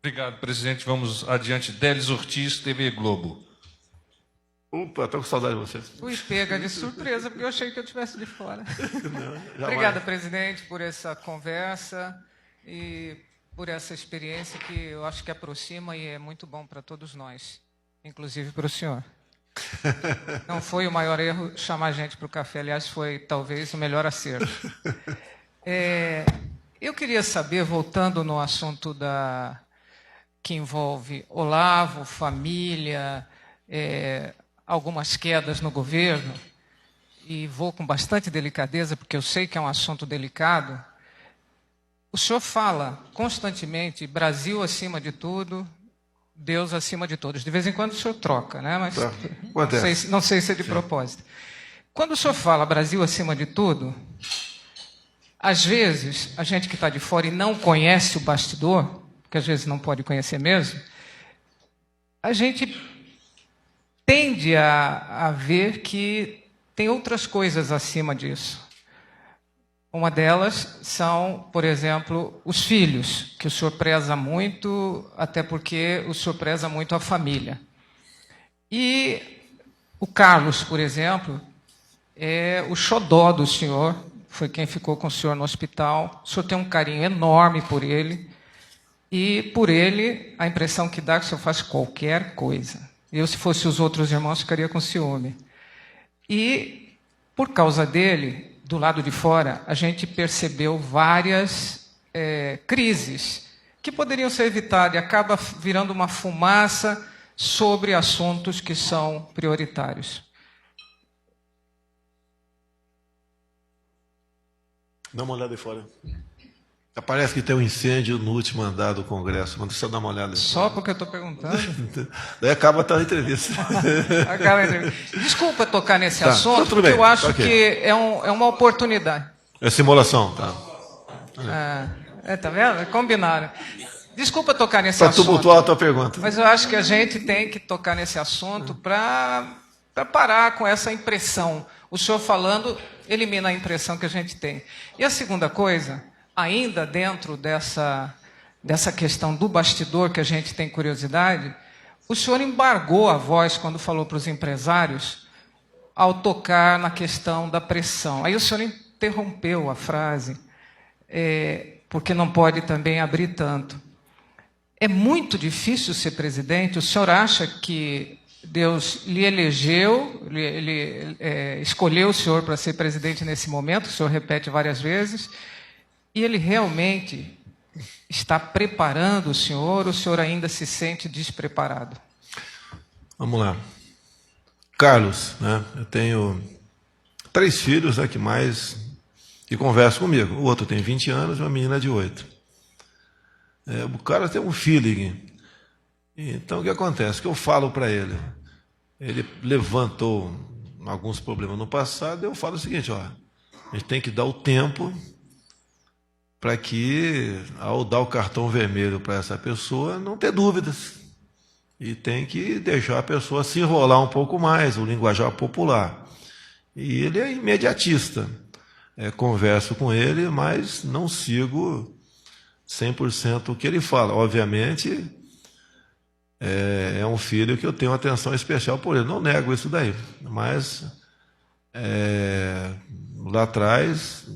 Obrigado, presidente. Vamos adiante. Délis Ortiz, TV Globo. Opa, estou com saudade de você. Fui pega de surpresa, porque eu achei que eu estivesse de fora. Não, Obrigada, presidente, por essa conversa e por essa experiência que eu acho que aproxima e é muito bom para todos nós, inclusive para o senhor. Não foi o maior erro chamar a gente para o café, aliás, foi talvez o melhor acerto. Eu queria saber, voltando no assunto que envolve Olavo, família, algumas quedas no governo, e vou com bastante delicadeza, porque eu sei que é um assunto delicado. O senhor fala constantemente Brasil acima de tudo, Deus acima de todos. De vez em quando o senhor troca, né? Mas Tá. não sei se é de propósito. Quando o senhor fala Brasil acima de tudo, às vezes, a gente que está de fora e não conhece o bastidor, porque às vezes não pode conhecer mesmo, a gente tende a ver que tem outras coisas acima disso. Uma delas são, por exemplo, os filhos, que o senhor preza muito, até porque o senhor preza muito a família. E o Carlos, por exemplo, é o xodó do senhor, foi quem ficou com o senhor no hospital. O senhor tem um carinho enorme por ele, e por ele, a impressão que dá é que o senhor faz qualquer coisa. Eu, se fosse os outros irmãos, ficaria com ciúme. E, por causa dele, do lado de fora, a gente percebeu várias crises que poderiam ser evitadas e acaba virando uma fumaça sobre assuntos que são prioritários. Dá uma olhada aí fora. Parece que tem um incêndio no último andar do Congresso, mas deixa eu dar uma olhada aí. Só porque eu estou perguntando? Daí acaba a entrevista. Desculpa tocar nesse Tá, assunto, tudo porque bem, eu acho ok. que é uma oportunidade. É simulação, tá? Tá vendo? Combinaram. Desculpa tocar nesse Para assunto. tumultuar a tua pergunta. Mas eu acho que a gente tem que tocar nesse assunto para parar com essa impressão. O senhor falando elimina a impressão que a gente tem. E a segunda coisa, ainda dentro dessa questão do bastidor que a gente tem curiosidade, o senhor embargou a voz quando falou para os empresários ao tocar na questão da pressão. Aí o senhor interrompeu a frase, porque não pode também abrir tanto. É muito difícil ser presidente? O senhor acha que Deus lhe elegeu, ele escolheu o senhor para ser presidente nesse momento, o senhor repete várias vezes, e ele realmente está preparando o senhor ainda se sente despreparado? Vamos lá. Carlos, né? Eu tenho 3 filhos, né, que conversam comigo. O outro tem 20 anos e uma menina de 8. O cara tem um feeling. Então, o que acontece? O que eu falo para ele? Ele levantou alguns problemas no passado, eu falo o seguinte, ó, a gente tem que dar o tempo para que, ao dar o cartão vermelho para essa pessoa, não ter dúvidas. E tem que deixar a pessoa se enrolar um pouco mais, o linguajar popular. E ele é imediatista. Converso com ele, mas não sigo 100% o que ele fala. Obviamente, é um filho que eu tenho uma atenção especial por ele. Não nego isso daí. Mas, lá atrás,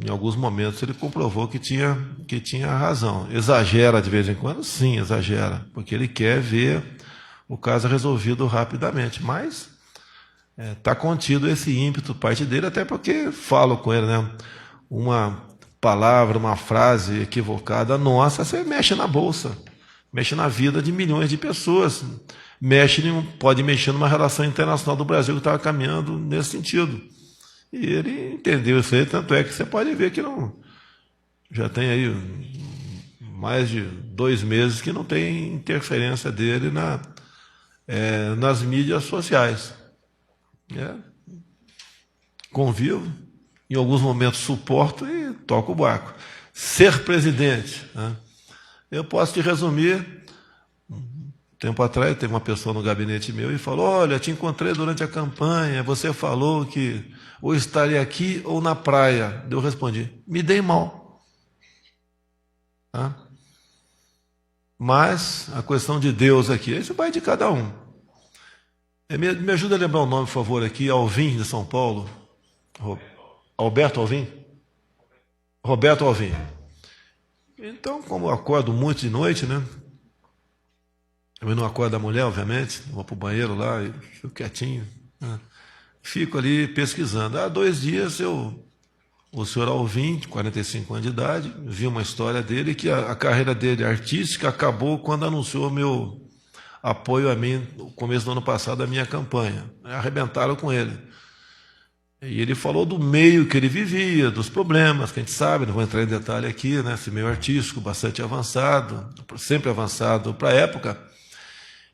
em alguns momentos, ele comprovou que tinha razão. Exagera de vez em quando? Sim, exagera. Porque ele quer ver o caso resolvido rapidamente. Mas está contido esse ímpeto parte dele, até porque falo com ele, né? Uma palavra, uma frase equivocada nossa, você mexe na bolsa, mexe na vida de milhões de pessoas, pode mexer numa relação internacional do Brasil que estava caminhando nesse sentido. E ele entendeu isso aí, tanto é que você pode ver que já tem aí mais de 2 meses que não tem interferência dele nas mídias sociais. Convivo, em alguns momentos suporto e toco o barco. Ser presidente, né? Eu posso te resumir. Tempo atrás, teve uma pessoa no gabinete meu e falou, olha, te encontrei durante a campanha, você falou que ou estaria aqui ou na praia. Eu respondi, me dei mal. Mas a questão de Deus aqui, isso vai de cada um. Me ajuda a lembrar o nome, por favor, aqui, Alvim, de São Paulo. Alberto Alvim? Roberto Alvim. Então, como eu acordo muito de noite, né? Eu não acordo da mulher, obviamente, vou para o banheiro lá e fico quietinho, né? Fico ali pesquisando. Há 2 dias o senhor Alvim, de 45 anos de idade, vi uma história dele que a carreira dele artística acabou quando anunciou meu apoio a mim no começo do ano passado, a minha campanha. Arrebentaram com ele. E ele falou do meio que ele vivia, dos problemas, que a gente sabe, não vou entrar em detalhe aqui, né? Esse meio artístico bastante avançado, sempre avançado para a época.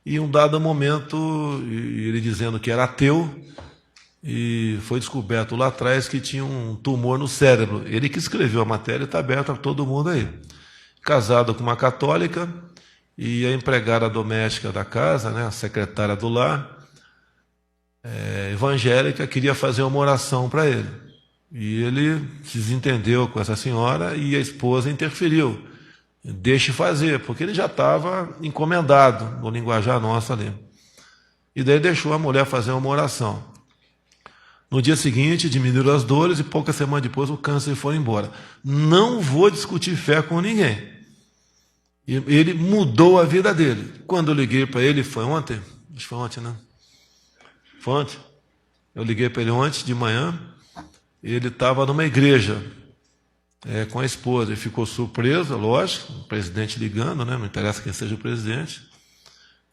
E um dado momento, ele dizendo que era ateu, e foi descoberto lá atrás que tinha um tumor no cérebro. Ele que escreveu a matéria, está aberta para todo mundo aí. Casado com uma católica, e a empregada doméstica da casa, né, a secretária do lar, evangélica, queria fazer uma oração para ele. E ele se desentendeu com essa senhora e a esposa interferiu. Deixe fazer, porque ele já estava encomendado, no linguajar nosso ali. E daí deixou a mulher fazer uma oração. No dia seguinte, diminuíram as dores e poucas semanas depois o câncer foi embora. Não vou discutir fé com ninguém. E ele mudou a vida dele. Quando eu liguei para ele, foi ontem? Acho que foi ontem, né? Foi ontem. Eu liguei para ele ontem de manhã. Ele estava numa igreja com a esposa. Ele ficou surpreso, lógico, o presidente ligando, né? Não interessa quem seja o presidente.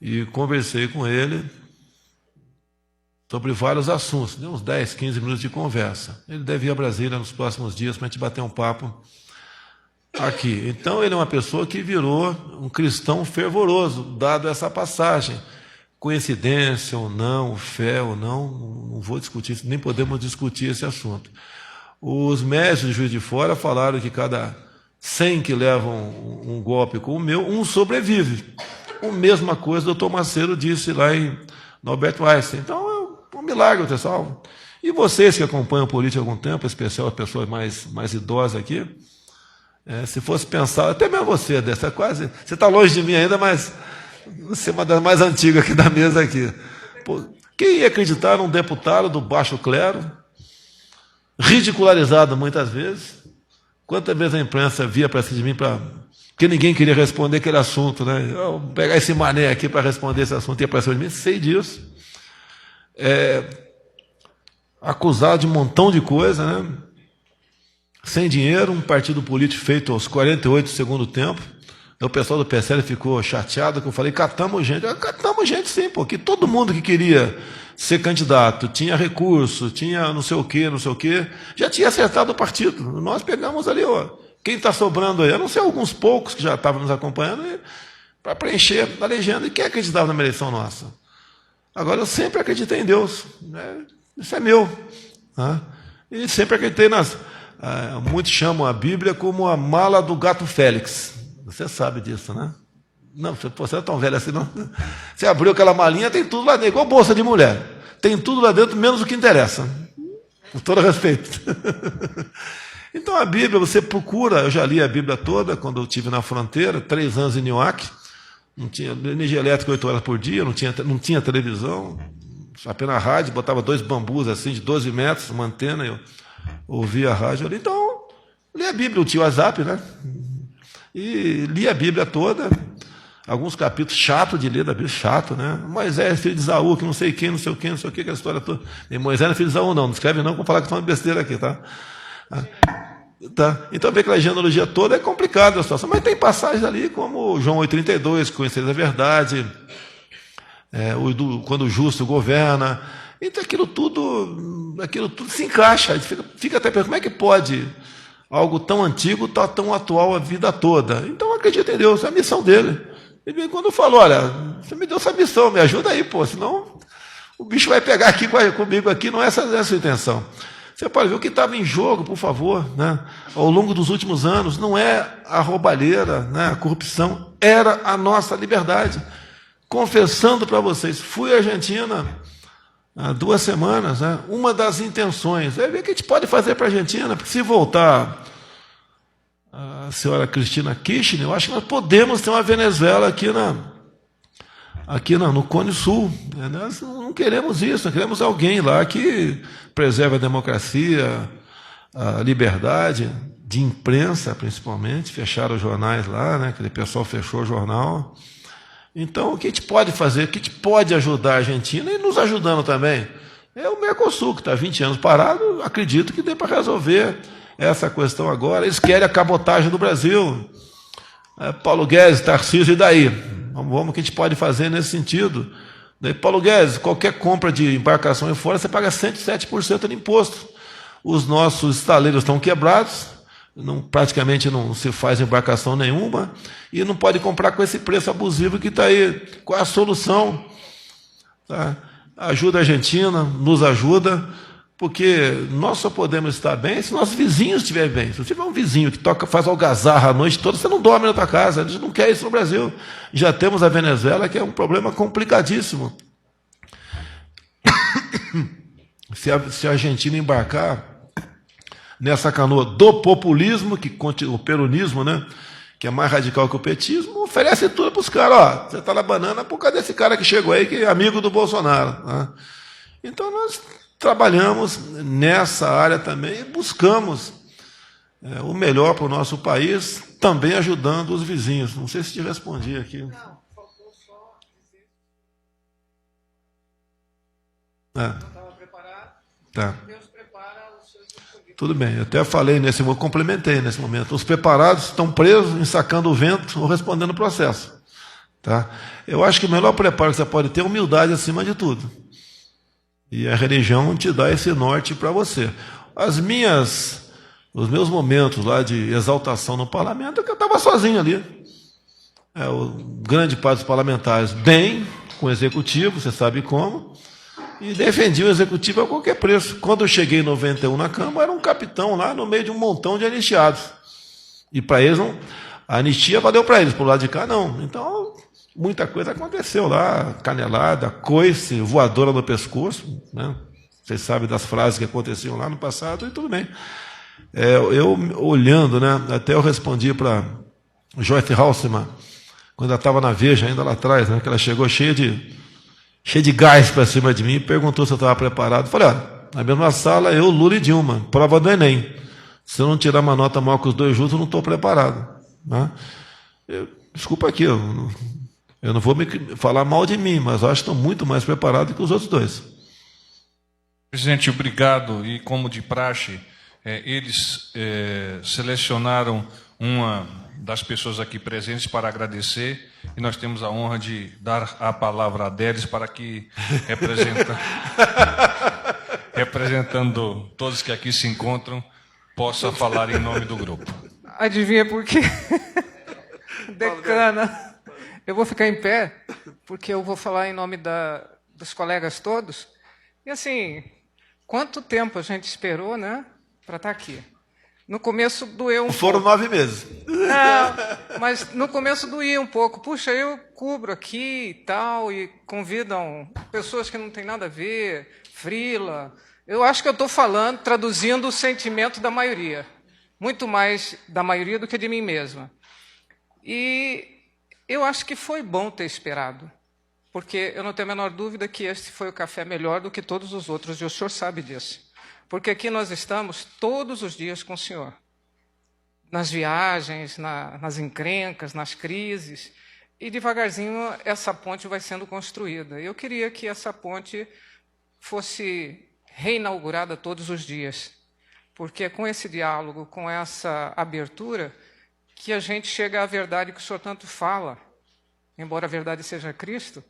E conversei com ele sobre vários assuntos. Deu uns 10, 15 minutos de conversa. Ele deve ir a Brasília nos próximos dias para a gente bater um papo aqui. Então, ele é uma pessoa que virou um cristão fervoroso, dado essa passagem. Coincidência ou não, fé ou não vou discutir isso, nem podemos discutir esse assunto. Os médicos de Juiz de Fora falaram que cada 100 que levam um golpe como o meu, um sobrevive. A mesma coisa o doutor Macedo disse lá no Albert Einstein. Então, é um milagre, pessoal. E vocês que acompanham a política há algum tempo, em especial as pessoas mais idosas aqui, se fosse pensar, até mesmo você, você está longe de mim ainda, mas você é uma das mais antigas aqui da mesa aqui. Pô, quem ia acreditar num deputado do baixo clero, ridicularizado muitas vezes? Quantas vezes a imprensa via para cima de mim porque ninguém queria responder aquele assunto, né? Eu vou pegar esse mané aqui para responder esse assunto, ia para cima de mim, sei disso. Acusado de um montão de coisa, né? Sem dinheiro, um partido político feito aos 48 do segundo tempo. O pessoal do PSL ficou chateado, que eu falei, catamos gente. Catamos gente sim, porque todo mundo que queria ser candidato tinha recurso, tinha não sei o quê, já tinha acertado o partido. Nós pegamos ali, quem está sobrando aí? A não ser alguns poucos que já estavam nos acompanhando, para preencher a legenda. E quem acreditava na eleição nossa? Agora, eu sempre acreditei em Deus, né? Isso é meu. Né? E sempre acreditei muitos chamam a Bíblia como a mala do gato Félix. Você sabe disso, né? Não, você não é tão velho assim, não. Você abriu aquela malinha, tem tudo lá dentro, igual bolsa de mulher. Tem tudo lá dentro, menos o que interessa. Com todo respeito. Então, a Bíblia, você procura, eu já li a Bíblia toda, quando eu estive na fronteira, 3 anos em Nioaque, não tinha energia elétrica 8 horas por dia, não tinha televisão, apenas rádio, botava 2 bambus assim, de 12 metros, uma antena, eu ouvia a rádio ali. Então, li a Bíblia, eu tinha o WhatsApp, né? E li a Bíblia toda, alguns capítulos chato de ler da Bíblia, chato, né? Moisés, filho de Esaú, que não sei quem, não sei o quê, aquela história toda. E Moisés não é filho de Esaú, não escreve não, vou falar que estou falando besteira aqui, tá? Então, ver aquela genealogia toda é complicada a situação, mas tem passagens ali, como João 8,32, conhecereis a verdade, quando o justo governa. Então, aquilo tudo se encaixa. Fica até pensando, como é que pode algo tão antigo estar tão atual a vida toda? Então, acredita em Deus, é a missão dele. Ele, quando falou, olha, você me deu essa missão, me ajuda aí, senão o bicho vai pegar aqui comigo aqui, não é essa a intenção. Você pode ver o que estava em jogo, por favor, né? Ao longo dos últimos anos, não é a roubalheira, né? A corrupção, era a nossa liberdade. Confessando para vocês, fui à Argentina há 2 semanas, né? Uma das intenções é ver o que a gente pode fazer para a Argentina, porque se voltar a senhora Cristina Kirchner, eu acho que nós podemos ter uma Venezuela aqui no Cone Sul. Nós não queremos isso, nós queremos alguém lá que preserve a democracia, a liberdade de imprensa, principalmente. Fecharam os jornais lá, né? Aquele pessoal fechou o jornal. Então, o que a gente pode fazer, o que a gente pode ajudar a Argentina, e nos ajudando também, é o Mercosul, que está 20 anos parado. Acredito que dê para resolver essa questão agora. Eles querem a cabotagem do Brasil. Paulo Guedes, Tarcísio, e daí? Vamos, o que a gente pode fazer nesse sentido? Daí, Paulo Guedes, qualquer compra de embarcação em fora, você paga 107% de imposto. Os nossos estaleiros estão quebrados, praticamente não se faz embarcação nenhuma, e não pode comprar com esse preço abusivo que está aí. Qual é a solução? Tá? Ajuda a Argentina, nos ajuda, porque nós só podemos estar bem se nossos vizinhos estiverem bem. Se você tiver um vizinho que faz algazarra a noite toda, você não dorme na tua casa. A gente não quer isso no Brasil. Já temos a Venezuela, que é um problema complicadíssimo. Se a Argentina embarcar nessa canoa do populismo, o peronismo, né, que é mais radical que o petismo, oferece tudo para os caras. Ó, você está na banana por causa desse cara que chegou aí, que é amigo do Bolsonaro. Né? Então, nós trabalhamos nessa área também e buscamos o melhor para o nosso país, também ajudando os vizinhos. Não sei se te respondi aqui. Não, faltou só dizer. Não estava preparado. Tá. Deus prepara os seus escolhidos. Tudo bem, eu até falei complementei nesse momento. Os preparados estão presos, ensacando o vento ou respondendo o processo. Tá? Eu acho que o melhor preparo que você pode ter é humildade acima de tudo. E a religião te dá esse norte para você. Os meus momentos lá de exaltação no parlamento é que eu estava sozinho ali. O grande parte dos parlamentares bem com o executivo, você sabe como, e defendia o executivo a qualquer preço. Quando eu cheguei em 91 na Câmara, era um capitão lá no meio de um montão de anistiados. E para eles, a anistia valeu para eles, por lado de cá não. Então, muita coisa aconteceu lá, canelada, coice, voadora no pescoço, né? Vocês sabem das frases que aconteciam lá no passado, e tudo bem. Eu olhando, né, até eu respondi para Joyce Halseman, quando ela estava na Veja, ainda lá atrás, né, que ela chegou cheia de gás para cima de mim e perguntou se eu estava preparado. Eu falei, olha, na mesma sala, eu, Lula e Dilma, prova do Enem. Se eu não tirar uma nota maior que os dois juntos, eu não estou preparado. Né? Desculpa aqui, eu não vou me falar mal de mim, mas acho que estou muito mais preparado que os outros dois. Presidente, obrigado. E como de praxe, eles selecionaram uma das pessoas aqui presentes para agradecer, e nós temos a honra de dar a palavra a Délis para que, representando todos que aqui se encontram, possa falar em nome do grupo. Adivinha por quê? Decana. Eu vou ficar em pé, porque eu vou falar em nome dos colegas todos. E assim, quanto tempo a gente esperou, né, para estar aqui? No começo doeu um Foram pouco. 9 meses. Não, mas no começo doía um pouco. Puxa, eu cubro aqui e tal, e convidam pessoas que não têm nada a ver, frila. Eu acho que eu estou traduzindo o sentimento da maioria. Muito mais da maioria do que de mim mesma. E eu acho que foi bom ter esperado, porque eu não tenho a menor dúvida que este foi o café melhor do que todos os outros, e o senhor sabe disso. Porque aqui nós estamos todos os dias com o senhor. Nas viagens, nas encrencas, nas crises, e devagarzinho essa ponte vai sendo construída. Eu queria que essa ponte fosse reinaugurada todos os dias, porque é com esse diálogo, com essa abertura, que a gente chega à verdade que o senhor tanto fala, embora a verdade seja Cristo,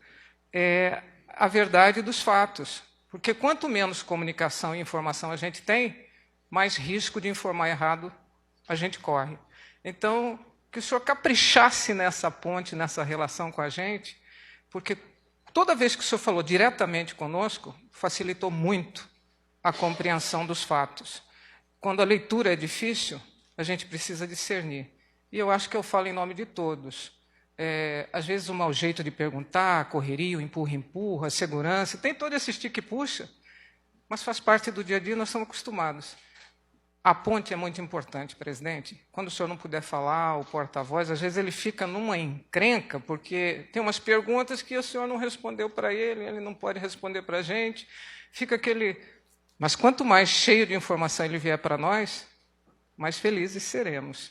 é a verdade dos fatos. Porque quanto menos comunicação e informação a gente tem, mais risco de informar errado a gente corre. Então, que o senhor caprichasse nessa ponte, nessa relação com a gente, porque toda vez que o senhor falou diretamente conosco, facilitou muito a compreensão dos fatos. Quando a leitura é difícil, a gente precisa discernir. E eu acho que eu falo em nome de todos. Às vezes o mau jeito de perguntar, a correria, o empurra-empurra, a segurança, tem todo esse estica e puxa, mas faz parte do dia a dia, nós estamos acostumados. A ponte é muito importante, presidente. Quando o senhor não puder falar, o porta-voz, às vezes ele fica numa encrenca, porque tem umas perguntas que o senhor não respondeu para ele, ele não pode responder para a gente. Fica aquele... Mas quanto mais cheio de informação ele vier para nós, mais felizes seremos.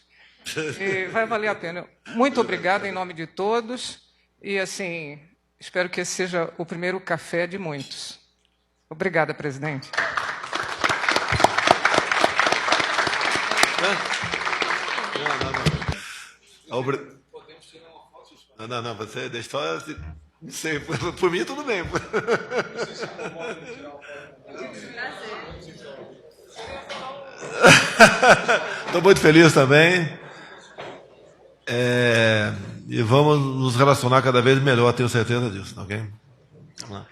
E vai valer a pena. Muito obrigado em nome de todos. E, assim, espero que esse seja o primeiro café de muitos. Obrigada, presidente. Não, você deixa só... Não sei, por mim tudo bem. Estou muito feliz também. E vamos nos relacionar cada vez melhor, tenho certeza disso, ok? Vamos lá.